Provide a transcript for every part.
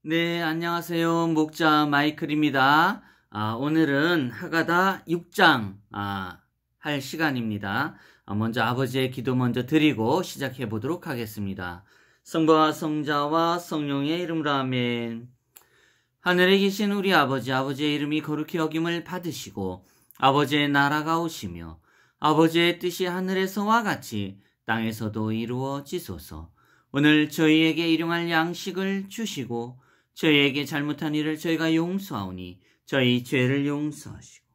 네, 안녕하세요. 목자 마이클입니다. 오늘은 하가다 6장 할 시간입니다. 먼저 아버지의 기도 먼저 드리고 시작해 보도록 하겠습니다. 성부와 성자와 성령의 이름으로 아멘. 하늘에 계신 우리 아버지의 이름이 거룩히 여김을 받으시고 아버지의 나라가 오시며 아버지의 뜻이 하늘에서와 같이 땅에서도 이루어지소서. 오늘 저희에게 일용할 양식을 주시고 저희에게 잘못한 일을 저희가 용서하오니 저희 죄를 용서하시고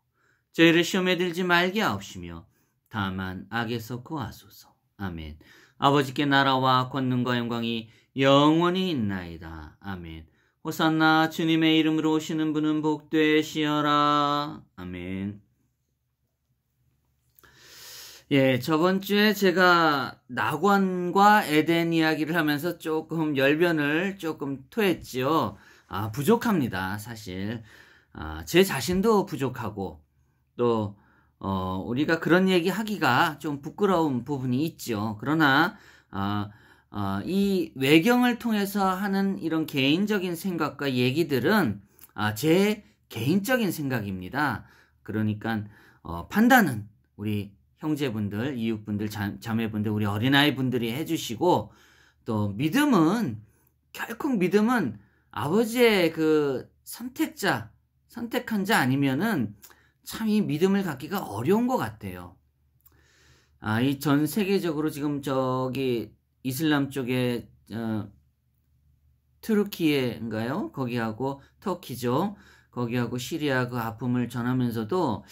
저희를 시험에 들지 말게 하옵시며 다만 악에서 구하소서. 아멘. 아버지께 나라와 권능과 영광이 영원히 있나이다. 아멘. 호산나. 주님의 이름으로 오시는 분은 복되시어라. 아멘. 저번 주에 제가 낙원과 에덴 이야기를 하면서 조금 열변을 조금 토했지요. 부족합니다, 사실. 제 자신도 부족하고, 또, 우리가 그런 얘기 하기가 좀 부끄러운 부분이 있죠. 그러나, 이 외경을 통해서 하는 이런 개인적인 생각과 얘기들은, 제 개인적인 생각입니다. 그러니까, 판단은 우리 형제분들, 이웃분들, 자매분들, 우리 어린아이분들이 해주시고, 또 믿음은 아버지의 그 선택한 자 아니면은 참 이 믿음을 갖기가 어려운 것 같아요. 이 전 세계적으로 지금 저기 이슬람 쪽에 트루키에인가요? 거기하고 터키죠. 거기하고 시리아 그 아픔을 전하면서도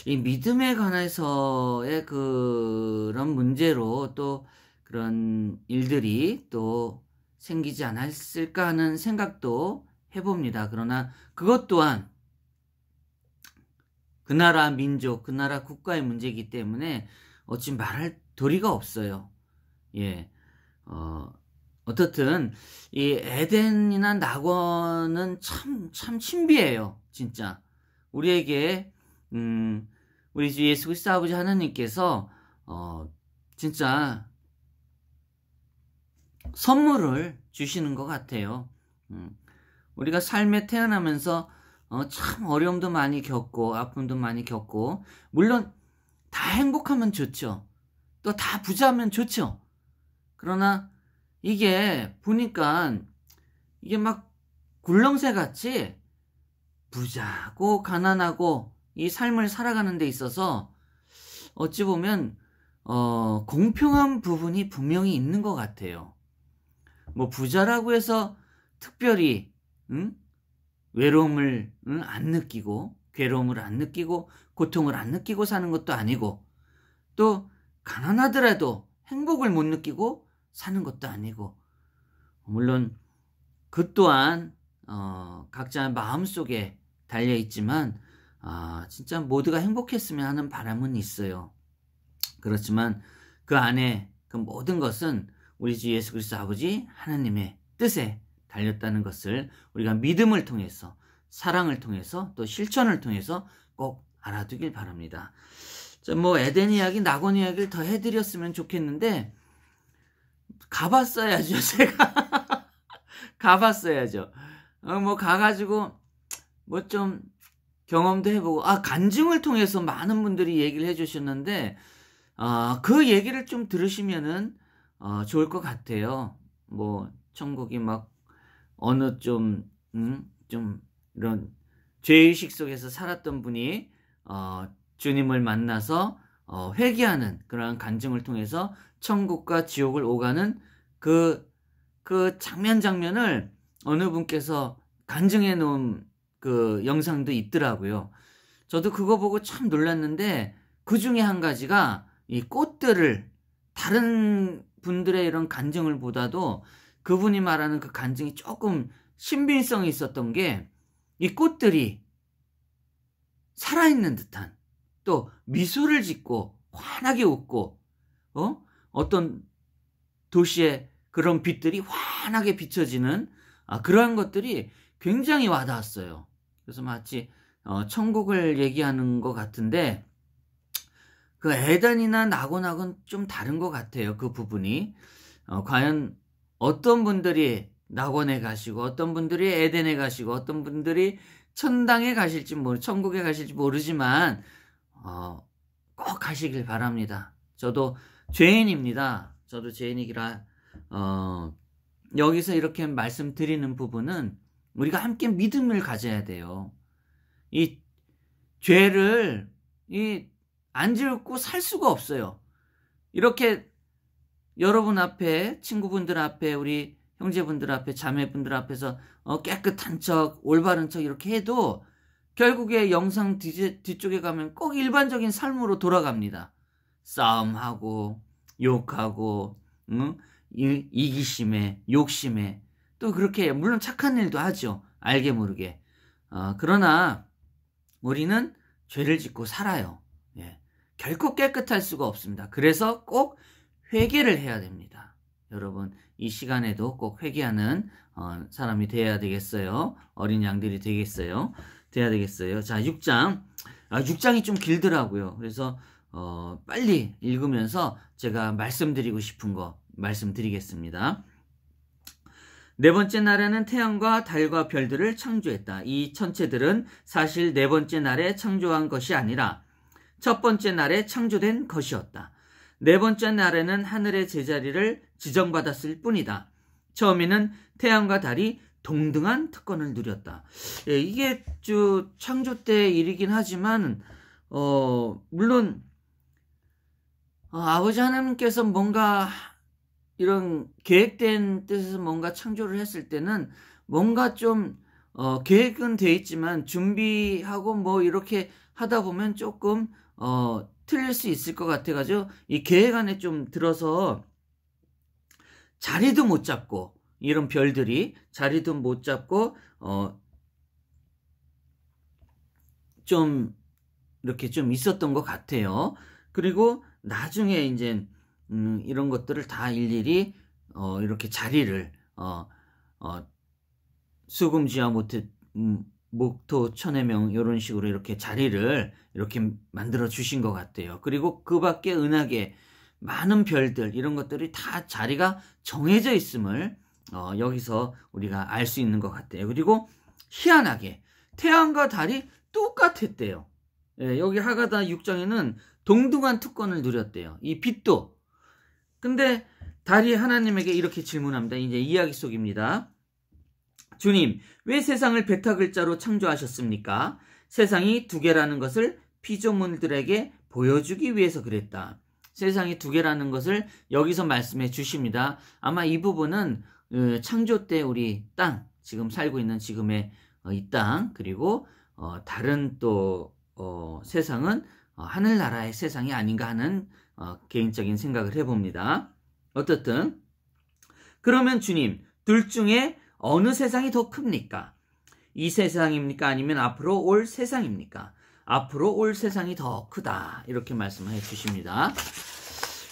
이 믿음에 관해서의 그런 문제로 또 그런 일들이 또 생기지 않았을까 하는 생각도 해봅니다. 그러나 그것 또한 그 나라 민족, 그 나라 국가의 문제이기 때문에 어찌 말할 도리가 없어요. 어떻든 이 에덴이나 낙원은 참 신비해요. 진짜 우리에게 우리 주 예수 그리스도 아버지 하나님께서 진짜 선물을 주시는 것 같아요. 우리가 삶에 태어나면서 참 어려움도 많이 겪고 아픔도 많이 겪고, 물론 다 행복하면 좋죠. 또 다 부자면 좋죠. 그러나 이게 보니까 이게 막 굴렁쇠 같이 부자고 가난하고 이 삶을 살아가는 데 있어서 어찌 보면 공평한 부분이 분명히 있는 것 같아요. 뭐 부자라고 해서 특별히 외로움을 안 느끼고 괴로움을 안 느끼고 고통을 안 느끼고 사는 것도 아니고, 또 가난하더라도 행복을 못 느끼고 사는 것도 아니고, 물론 그 또한 각자의 마음속에 달려있지만 진짜 모두가 행복했으면 하는 바람은 있어요. 그렇지만 그 안에 그 모든 것은 우리 주 예수 그리스도 아버지 하나님의 뜻에 달렸다는 것을 우리가 믿음을 통해서, 사랑을 통해서, 또 실천을 통해서 꼭 알아두길 바랍니다. 뭐 에덴 이야기, 낙원 이야기를 더 해드렸으면 좋겠는데 가봤어야죠. 제가 가봤어야죠. 뭐 가가지고 뭐 좀 경험도 해보고, 간증을 통해서 많은 분들이 얘기를 해주셨는데 그 얘기를 좀 들으시면은 좋을 것 같아요. 뭐 천국이 막 어느 좀 이런 죄의식 속에서 살았던 분이 주님을 만나서 회개하는 그러한 간증을 통해서 천국과 지옥을 오가는 그 장면을 어느 분께서 간증해 놓은 그 영상도 있더라고요. 저도 그거 보고 참 놀랐는데, 그 중에 한 가지가 이 꽃들을, 다른 분들의 이런 간증을 보다도 그분이 말하는 그 간증이 조금 신빙성이 있었던 게, 이 꽃들이 살아있는 듯한, 또 미소를 짓고 환하게 웃고 어떤 도시의 그런 빛들이 환하게 비춰지는 그러한 것들이 굉장히 와닿았어요. 그래서 마치 천국을 얘기하는 것 같은데, 그 에덴이나 낙원하고는 좀 다른 것 같아요. 그 부분이 과연 어떤 분들이 낙원에 가시고 어떤 분들이 에덴에 가시고 어떤 분들이 천당에 가실지 천국에 가실지 모르지만 꼭 가시길 바랍니다. 저도 죄인입니다. 저도 죄인이기라 여기서 이렇게 말씀드리는 부분은 우리가 함께 믿음을 가져야 돼요. 이 죄를 안 짓고 살 수가 없어요. 이렇게 여러분 앞에, 친구분들 앞에, 우리 형제분들 앞에, 자매분들 앞에서 깨끗한 척, 올바른 척 이렇게 해도 결국에 영상 뒤쪽에 가면 꼭 일반적인 삶으로 돌아갑니다. 싸움하고 욕하고 이기심에, 욕심에, 또 그렇게 물론 착한 일도 하죠. 알게 모르게. 그러나 우리는 죄를 짓고 살아요. 예. 결코 깨끗할 수가 없습니다. 그래서 꼭 회개를 해야 됩니다. 여러분, 이 시간에도 꼭 회개하는 사람이 돼야 되겠어요. 어린 양들이 돼야 되겠어요. 자, 6장. 6장이 좀 길더라고요. 그래서 빨리 읽으면서 제가 말씀드리고 싶은 거 말씀드리겠습니다. 네 번째 날에는 태양과 달과 별들을 창조했다. 이 천체들은 사실 네 번째 날에 창조한 것이 아니라 첫 번째 날에 창조된 것이었다. 네 번째 날에는 하늘의 제자리를 지정받았을 뿐이다. 처음에는 태양과 달이 동등한 특권을 누렸다. 예, 이게 창조 때 일이긴 하지만 물론 아버지 하나님께서 뭔가 이런 계획된 뜻에서 뭔가 창조를 했을 때는 뭔가 좀 계획은 돼 있지만 준비하고 이렇게 하다 보면 조금 틀릴 수 있을 것 같아가지고 이 계획 안에 좀 들어서 자리도 못 잡고, 이런 별들이 자리도 못 잡고 좀 이렇게 좀 있었던 것 같아요. 그리고 나중에 이제 이런 것들을 다 일일이 이렇게 자리를 수금지와 목토 천해명 이런 식으로 이렇게 자리를 이렇게 만들어 주신 것 같아요. 그리고 그 밖에 은하계 많은 별들 이런 것들이 다 자리가 정해져 있음을 여기서 우리가 알 수 있는 것 같아요. 그리고 희한하게 태양과 달이 똑같았대요. 예, 여기 하가다 6장에는 동등한 특권을 누렸대요. 이 빛도. 근데 달이 하나님에게 이렇게 질문합니다. 이제 이야기 속입니다. 주님, 왜 세상을 베타 글자로 창조하셨습니까? 세상이 두 개라는 것을 피조물들에게 보여주기 위해서 그랬다. 세상이 두 개라는 것을 여기서 말씀해 주십니다. 아마 이 부분은 창조 때 우리 땅, 지금 살고 있는 지금의 이 땅, 그리고 다른 또 세상은 하늘나라의 세상이 아닌가 하는 개인적인 생각을 해봅니다. 어떻든 그러면 주님, 둘 중에 어느 세상이 더 큽니까? 이 세상입니까? 아니면 앞으로 올 세상입니까? 앞으로 올 세상이 더 크다. 이렇게 말씀해 주십니다.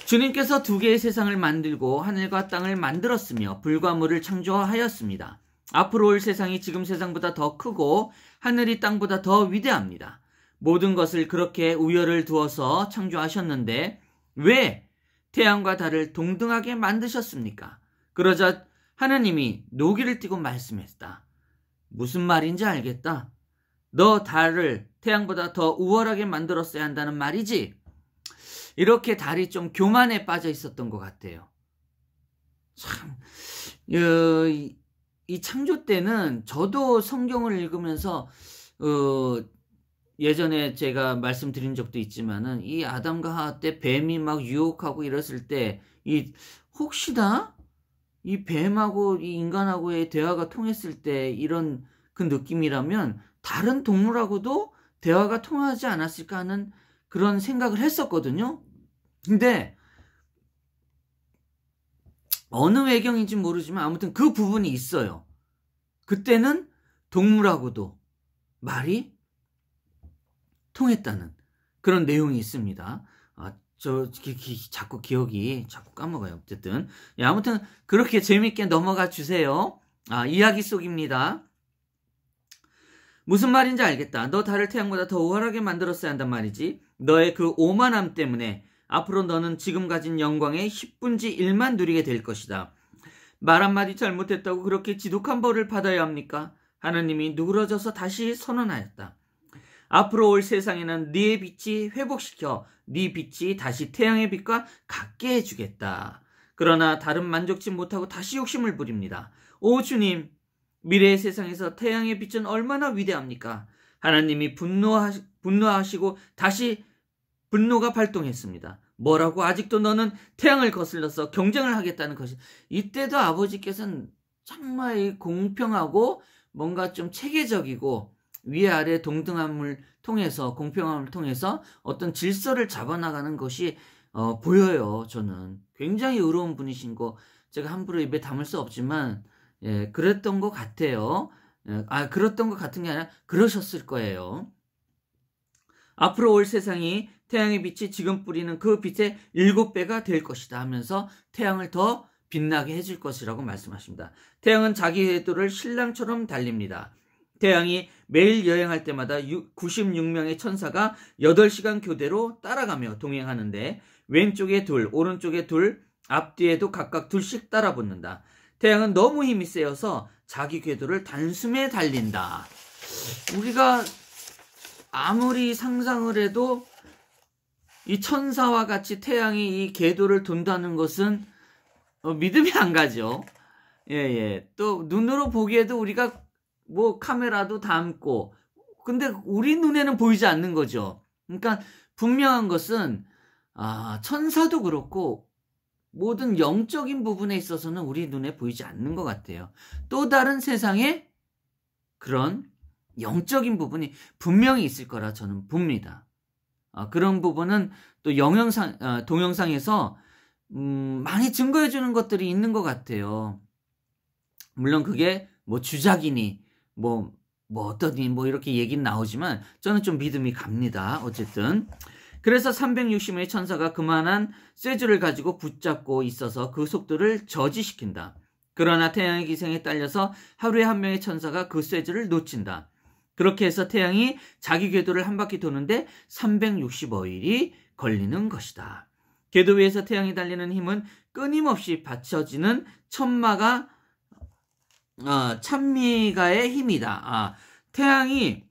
주님께서 두 개의 세상을 만들고 하늘과 땅을 만들었으며 불과 물을 창조하였습니다. 앞으로 올 세상이 지금 세상보다 더 크고 하늘이 땅보다 더 위대합니다. 모든 것을 그렇게 우열을 두어서 창조하셨는데 왜 태양과 달을 동등하게 만드셨습니까? 그러자 하나님이 노기를 띠고 말씀했다. 무슨 말인지 알겠다. 너 달을 태양보다 더 우월하게 만들었어야 한다는 말이지? 이렇게 달이 좀 교만에 빠져 있었던 것 같아요. 참, 이 창조 때는 저도 성경을 읽으면서 예전에 제가 말씀드린 적도 있지만은 이 아담과 하와 때 뱀이 막 유혹하고 이랬을 때 혹시나 이 뱀하고 이 인간하고의 대화가 통했을 때 이런 그 느낌이라면 다른 동물하고도 대화가 통하지 않았을까 하는 그런 생각을 했었거든요. 근데 어느 외경인지 모르지만 아무튼 그 부분이 있어요. 그때는 동물하고도 말이 통했다는 그런 내용이 있습니다. 자꾸 기억이 자꾸 까먹어요. 어쨌든 아무튼 그렇게 재밌게 넘어가 주세요. 이야기 속입니다. 무슨 말인지 알겠다. 너 달을 태양보다 더 우월하게 만들었어야 한단 말이지. 너의 그 오만함 때문에 앞으로 너는 지금 가진 영광의 10분지 1만 누리게 될 것이다. 말 한마디 잘못했다고 그렇게 지독한 벌을 받아야 합니까? 하나님이 누그러져서 다시 선언하였다. 앞으로 올 세상에는 네 빛이 회복시켜 네 빛이 다시 태양의 빛과 같게 해주겠다. 그러나 다른 만족치 못하고 다시 욕심을 부립니다. 오 주님, 미래의 세상에서 태양의 빛은 얼마나 위대합니까? 하나님이 분노하시고 다시 분노가 발동했습니다. 뭐라고? 아직도 너는 태양을 거슬러서 경쟁을 하겠다는 것이. 이때도 아버지께서는 정말 공평하고 뭔가 좀 체계적이고 위아래 동등함을 통해서, 공평함을 통해서 어떤 질서를 잡아나가는 것이 보여요. 저는 굉장히 의로운 분이신 거 제가 함부로 입에 담을 수 없지만 그랬던 것 같아요. 그랬던 것 같은 게 아니라 그러셨을 거예요. 앞으로 올 세상이 태양의 빛이 지금 뿌리는 그 빛의 7배가 될 것이다 하면서 태양을 더 빛나게 해줄 것이라고 말씀하십니다. 태양은 자기 궤도를 신랑처럼 달립니다. 태양이 매일 여행할 때마다 96명의 천사가 8시간 교대로 따라가며 동행하는데 왼쪽에 둘, 오른쪽에 둘, 앞뒤에도 각각 둘씩 따라붙는다. 태양은 너무 힘이 세여서 자기 궤도를 단숨에 달린다. 우리가 아무리 상상을 해도 이 천사와 같이 태양이 이 궤도를 돈다는 것은 믿음이 안 가죠. 또 눈으로 보기에도 우리가 뭐 카메라도 담고 근데 우리 눈에는 보이지 않는 거죠. 그러니까 분명한 것은 천사도 그렇고 모든 영적인 부분에 있어서는 우리 눈에 보이지 않는 것 같아요. 또 다른 세상에 그런 영적인 부분이 분명히 있을 거라 저는 봅니다. 그런 부분은 또 동영상에서 많이 증거해 주는 것들이 있는 것 같아요. 물론 그게 뭐 주작이니 뭐 어떠니 뭐 이렇게 얘기는 나오지만 저는 좀 믿음이 갑니다. 어쨌든 그래서 360명의 천사가 그만한 쇠줄을 가지고 붙잡고 있어서 그 속도를 저지시킨다. 그러나 태양의 기생에 딸려서 하루에 한 명의 천사가 그 쇠줄을 놓친다. 그렇게 해서 태양이 자기 궤도를 한 바퀴 도는데 365일이 걸리는 것이다. 궤도 위에서 태양이 달리는 힘은 끊임없이 받쳐지는 찬미가의 힘이다. 태양이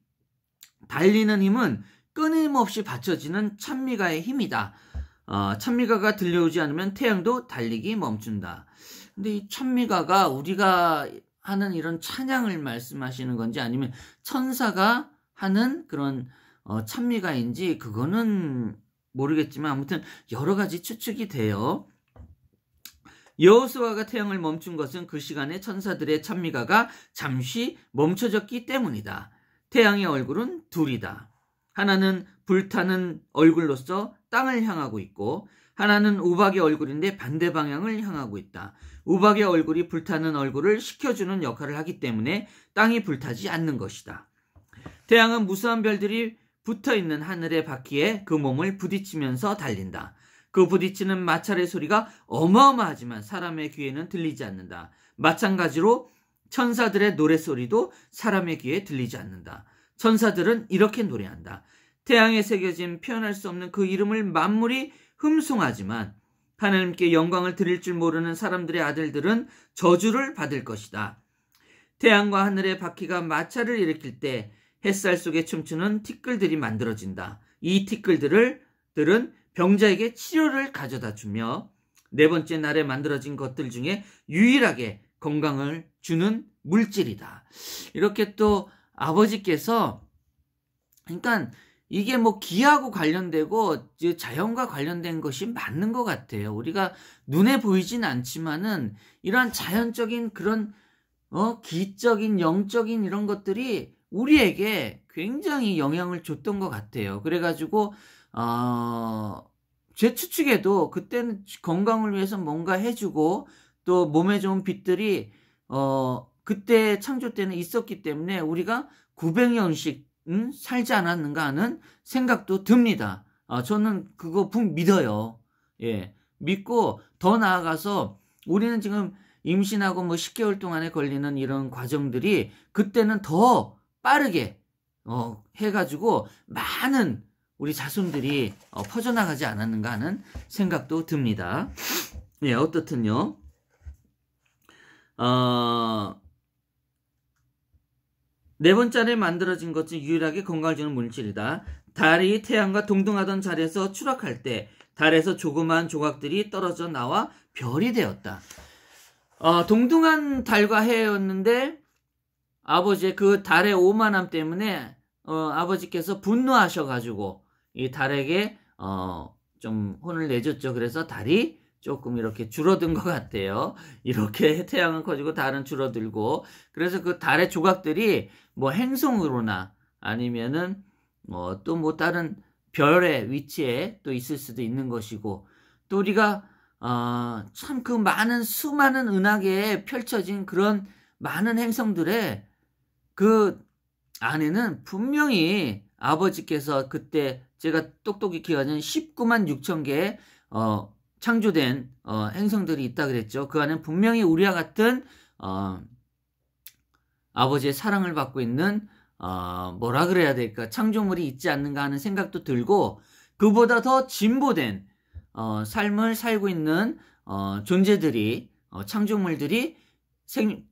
달리는 힘은 끊임없이 받쳐지는 찬미가의 힘이다. 찬미가가 들려오지 않으면 태양도 달리기 멈춘다. 근데 이 찬미가가 우리가 하는 이런 찬양을 말씀하시는 건지 아니면 천사가 하는 그런 찬미가인지 그거는 모르겠지만 아무튼 여러 가지 추측이 돼요. 여호수아가 태양을 멈춘 것은 그 시간에 천사들의 찬미가가 잠시 멈춰졌기 때문이다. 태양의 얼굴은 둘이다. 하나는 불타는 얼굴로서 땅을 향하고 있고 하나는 우박의 얼굴인데 반대 방향을 향하고 있다. 우박의 얼굴이 불타는 얼굴을 식혀주는 역할을 하기 때문에 땅이 불타지 않는 것이다. 태양은 무수한 별들이 붙어있는 하늘의 바퀴에 그 몸을 부딪히면서 달린다. 그 부딪히는 마찰의 소리가 어마어마하지만 사람의 귀에는 들리지 않는다. 마찬가지로 천사들의 노랫소리도 사람의 귀에 들리지 않는다. 천사들은 이렇게 노래한다. 태양에 새겨진 표현할 수 없는 그 이름을 만물이 흠숭하지만 하나님께 영광을 드릴 줄 모르는 사람들의 아들들은 저주를 받을 것이다. 태양과 하늘의 바퀴가 마찰을 일으킬 때 햇살 속에 춤추는 티끌들이 만들어진다. 이 티끌들은 병자에게 치료를 가져다 주며 네 번째 날에 만들어진 것들 중에 유일하게 건강을 주는 물질이다. 이렇게 또 아버지께서 그러니까 이게 뭐 기하고 관련되고 자연과 관련된 것이 맞는 것 같아요. 우리가 눈에 보이진 않지만은 이러한 자연적인 그런 기적인 영적인 이런 것들이 우리에게 굉장히 영향을 줬던 것 같아요. 그래가지고 제 추측에도 그때는 건강을 위해서 뭔가 해주고 또 몸에 좋은 빛들이 그때 창조 때는 있었기 때문에 우리가 900년씩 살지 않았는가 하는 생각도 듭니다. 저는 그거 믿어요. 믿고 더 나아가서 우리는 지금 임신하고 뭐 10개월 동안에 걸리는 이런 과정들이 그때는 더 빠르게 해가지고 많은 우리 자손들이 퍼져나가지 않았는가 하는 생각도 듭니다. 어떻든요. 네 번째에 만들어진 것 중 유일하게 건강을 주는 물질이다. 달이 태양과 동등하던 자리에서 추락할 때 달에서 조그마한 조각들이 떨어져 나와 별이 되었다. 동등한 달과 해였는데 아버지의 그 달의 오만함 때문에 아버지께서 분노하셔가지고 이 달에게 좀 혼을 내줬죠. 그래서 달이 조금 이렇게 줄어든 것 같아요. 이렇게 태양은 커지고 달은 줄어들고, 그래서 그 달의 조각들이 뭐 행성으로나 아니면은 또 뭐 다른 별의 위치에 또 있을 수도 있는 것이고, 또 우리가 참 그 많은 수많은 은하계에 펼쳐진 그런 많은 행성들의 그 안에는 분명히 아버지께서 그때 제가 똑똑히 기억하는 19만 6천 개의 창조된 행성들이 있다 그랬죠. 그 안에 분명히 우리와 같은 아버지의 사랑을 받고 있는 뭐라 그래야 될까, 창조물이 있지 않는가 하는 생각도 들고, 그보다 더 진보된 삶을 살고 있는 존재들이, 창조물들이,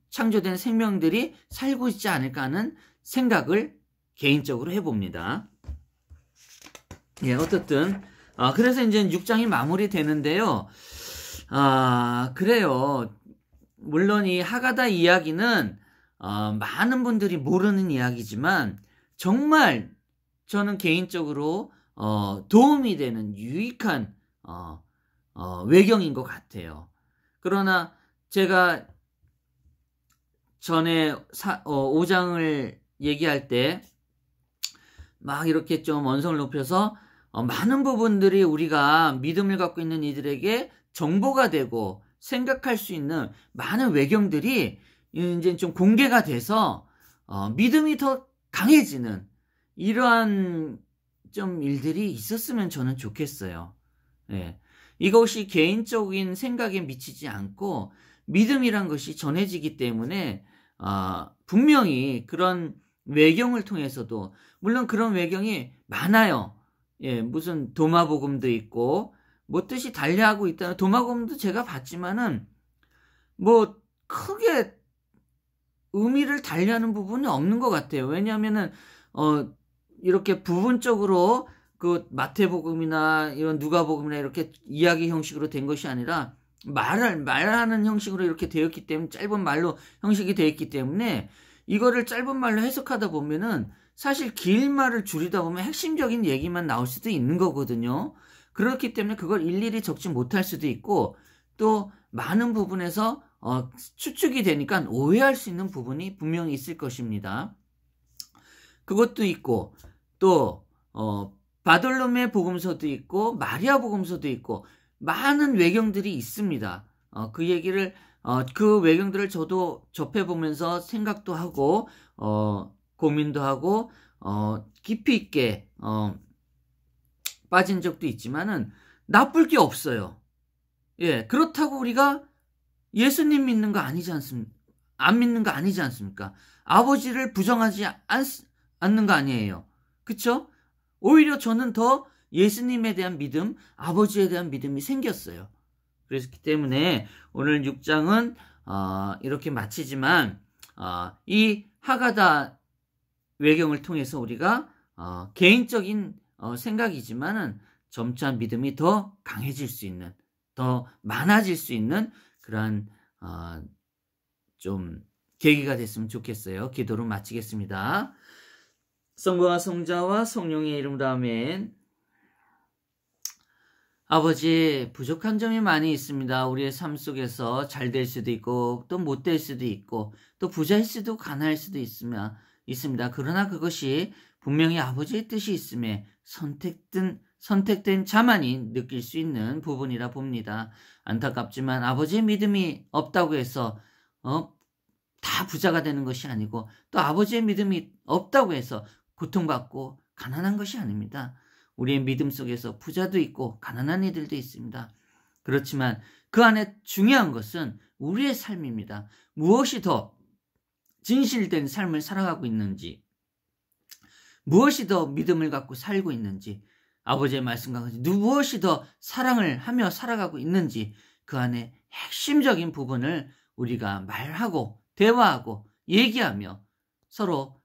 창조된 생명들이 살고 있지 않을까 하는 생각을 개인적으로 해봅니다. 예, 어떻든 그래서 이제 6장이 마무리되는데요. 그래요. 물론 이 하가다 이야기는 많은 분들이 모르는 이야기지만 정말 저는 개인적으로 도움이 되는 유익한 외경인 것 같아요. 그러나 제가 전에 5장을 얘기할 때 막 이렇게 좀 언성을 높여서 많은 부분들이 우리가 믿음을 갖고 있는 이들에게 정보가 되고 생각할 수 있는 많은 외경들이 이제 좀 공개가 돼서 믿음이 더 강해지는 이러한 좀 일들이 있었으면 저는 좋겠어요. 예. 이것이 개인적인 생각에 미치지 않고 믿음이란 것이 전해지기 때문에 분명히 그런 외경을 통해서도, 물론 그런 외경이 많아요. 예, 무슨 도마복음도 있고 뭐 뜻이 달리하고 있다는 도마복음도 제가 봤지만은 뭐 크게 의미를 달리하는 부분이 없는 것 같아요. 왜냐하면은 이렇게 부분적으로 그 마태복음이나 이런 누가복음이나 이렇게 이야기 형식으로 된 것이 아니라 말하는 형식으로 이렇게 되었기 때문에, 짧은 말로 형식이 되어 있기 때문에 이거를 짧은 말로 해석하다 보면은 사실 긴 말을 줄이다 보면 핵심적인 얘기만 나올 수도 있는 거거든요. 그렇기 때문에 그걸 일일이 적지 못할 수도 있고, 또 많은 부분에서 추측이 되니까 오해할 수 있는 부분이 분명히 있을 것입니다. 그것도 있고, 또 바돌로메 복음서도 있고 마리아 복음서도 있고 많은 외경들이 있습니다. 그 얘기를 그 외경들을 저도 접해보면서 생각도 하고 고민도 하고 깊이 있게 빠진 적도 있지만은 나쁠 게 없어요. 예, 그렇다고 우리가 예수님 믿는 거 아니지 않습니까? 안 믿는 거 아니지 않습니까? 아버지를 부정하지 않는 거 아니에요. 그쵸? 오히려 저는 더 예수님에 대한 믿음, 아버지에 대한 믿음이 생겼어요. 그렇기 때문에 오늘 6장은 이렇게 마치지만 이 하가다 외경을 통해서 우리가 개인적인 생각이지만은 점차 믿음이 더 강해질 수 있는, 더 많아질 수 있는 그러한 좀 계기가 됐으면 좋겠어요. 기도로 마치겠습니다. 성부와 성자와 성령의 이름으로 아멘. 아버지, 부족한 점이 많이 있습니다. 우리의 삶 속에서 잘 될 수도 있고 또 못 될 수도 있고 또 부자일 수도 가난할 수도 있습니다. 그러나 그것이 분명히 아버지의 뜻이 있음에 선택된 자만이 느낄 수 있는 부분이라 봅니다. 안타깝지만 아버지의 믿음이 없다고 해서 다 부자가 되는 것이 아니고, 또 아버지의 믿음이 없다고 해서 고통받고 가난한 것이 아닙니다. 우리의 믿음 속에서 부자도 있고 가난한 이들도 있습니다. 그렇지만 그 안에 중요한 것은 우리의 삶입니다. 무엇이 더 진실된 삶을 살아가고 있는지, 무엇이 더 믿음을 갖고 살고 있는지, 아버지의 말씀과 같이 무엇이 더 사랑을 하며 살아가고 있는지, 그 안에 핵심적인 부분을 우리가 말하고 대화하고 얘기하며 서로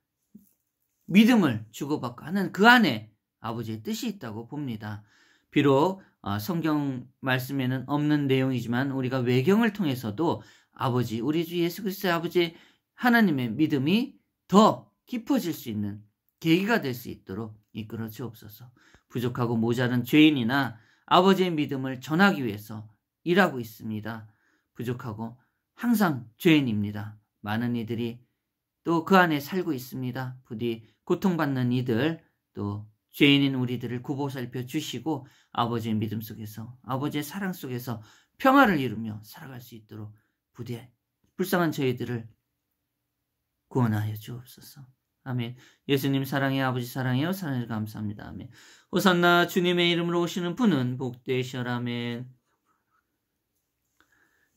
믿음을 주고받고 하는 그 안에 아버지의 뜻이 있다고 봅니다. 비록 성경 말씀에는 없는 내용이지만 우리가 외경을 통해서도 아버지, 우리 주 예수 그리스도의 아버지 하나님의 믿음이 더 깊어질 수 있는 계기가 될 수 있도록 이끌어 주옵소서. 부족하고 모자란 죄인이나 아버지의 믿음을 전하기 위해서 일하고 있습니다. 부족하고 항상 죄인입니다. 많은 이들이 또 그 안에 살고 있습니다. 부디 고통받는 이들, 또 죄인인 우리들을 구보살펴 주시고 아버지의 믿음 속에서, 아버지의 사랑 속에서 평화를 이루며 살아갈 수 있도록 부디 불쌍한 저희들을 구원하여 주옵소서. 아멘. 예수님 사랑해요. 아버지 사랑해요. 사랑해 감사합니다. 아멘. 호산나 주님의 이름으로 오시는 분은 복되시오라. 아멘.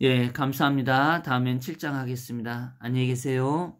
예, 감사합니다. 다음엔 7장 하겠습니다. 안녕히 계세요.